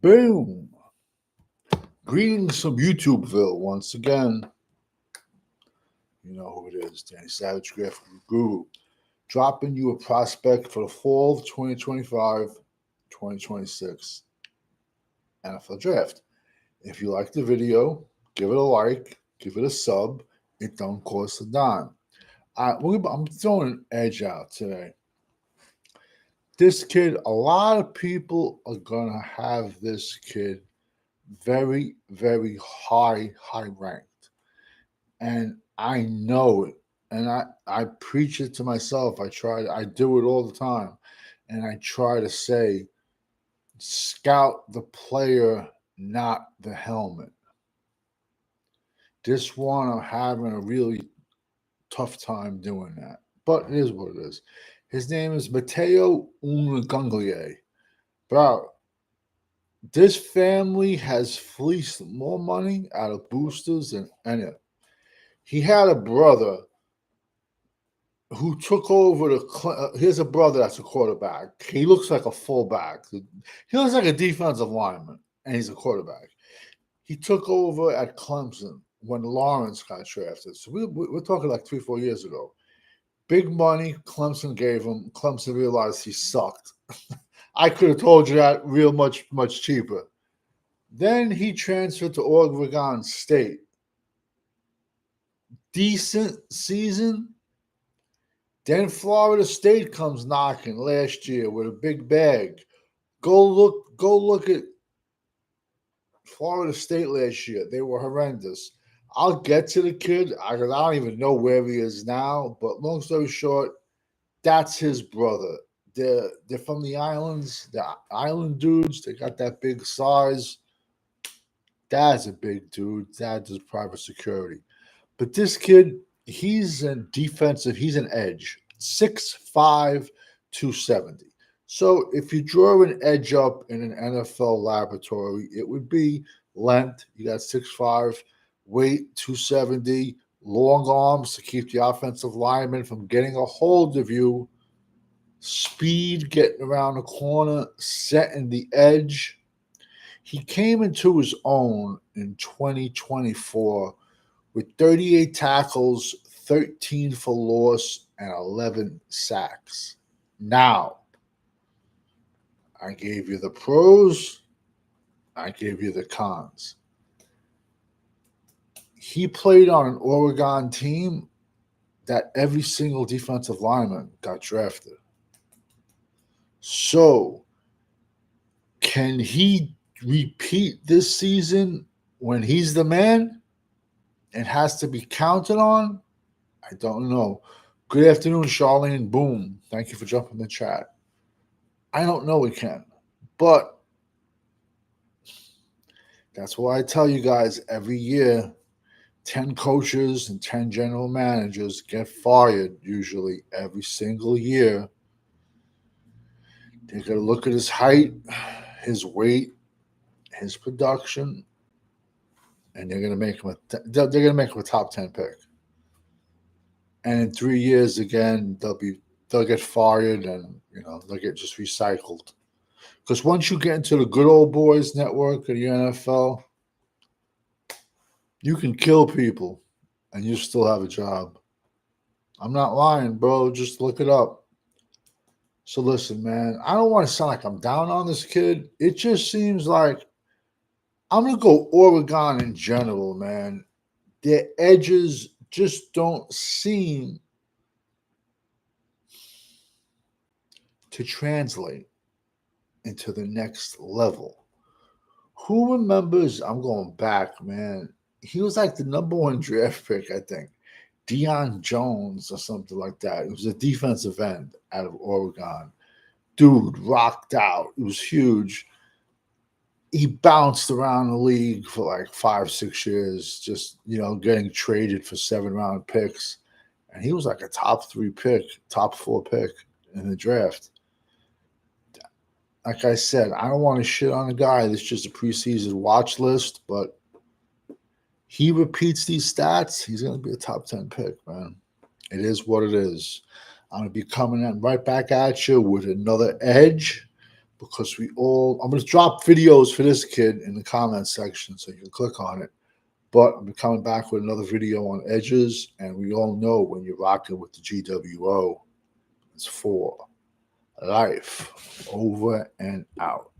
Boom! Greetings from YouTubeville once again. You know who it is, Danny Savage, Graphic Guru, dropping you a prospect for the fall of 2025-2026 NFL Draft. If you like the video, give it a like, give it a sub. It don't cost a dime. I'm throwing an edge out today. This kid, a lot of people are going to have this kid very, very high ranked. And I know it. And I preach it to myself. I do it all the time. And I try to say, scout the player, not the helmet. This one, I'm having a really tough time doing that. But it is what it is. His name is Matayo Uiagalelei. Bro, this family has fleeced more money out of boosters than any. He had a brother who took over the. Here's a brother that's a quarterback. He looks like a fullback. He looks like a defensive lineman, and he's a quarterback. He took over at Clemson when Lawrence got drafted. So we're talking like 3-4 years ago. Big money Clemson gave him. Clemson realized he sucked. I could have told you that real much cheaper. Then he transferred to Oregon State. Decent season. Then Florida State comes knocking last year with a big bag. Go look at Florida State last year. They were horrendous. I'll get to the kid. I don't even know where he is now. But long story short, that's his brother. They're from the islands. The island dudes. They got that big size. Dad's a big dude. Dad does private security. But this kid, he's an edge. 6'5", 270. So if you draw an edge up in an NFL laboratory, it would be length. You got 6'5", weight 270, long arms to keep the offensive lineman from getting a hold of you, speed getting around the corner, setting the edge. He came into his own in 2024 with 38 tackles, 13 for loss, and 11 sacks. Now, I gave you the pros, I gave you the cons. He played on an Oregon team that every single defensive lineman got drafted. So, can he repeat this season when he's the man and has to be counted on? I don't know. Good afternoon, Charlene. Boom. Thank you for jumping in the chat. I don't know we can, but that's why I tell you guys every year, 10 coaches and 10 general managers get fired usually every single year. They're going to look at his height, his weight, his production, and they're going to make him a top 10 pick. And in 3 years again, they'll get fired, and they'll get just recycled. Because once you get into the good old boys network of the NFL, you can kill people and you still have a job. I'm not lying, bro. Just look it up. So listen, man, I don't want to sound like I'm down on this kid. It just seems like I'm going to go Oregon in general, man. Their edges just don't seem to translate into the next level. Who remembers? I'm going back, man. He was like the number one draft pick, I think. Deion Jones or something like that. It was a defensive end out of Oregon. Dude rocked out. It was huge. He bounced around the league for like 5-6 years, just, getting traded for 7-round picks. And he was like a top 3 pick, top 4 pick in the draft. Like I said, I don't want to shit on a guy that's just a preseason watch list, but he repeats these stats, he's going to be a top 10 pick, man. It is what it is. I'm going to be coming right back at you with another edge because I'm going to drop videos for this kid in the comment section so you can click on it. But I'm coming back with another video on edges, and we all know when you're rocking with the GWO, it's for life. Over and out.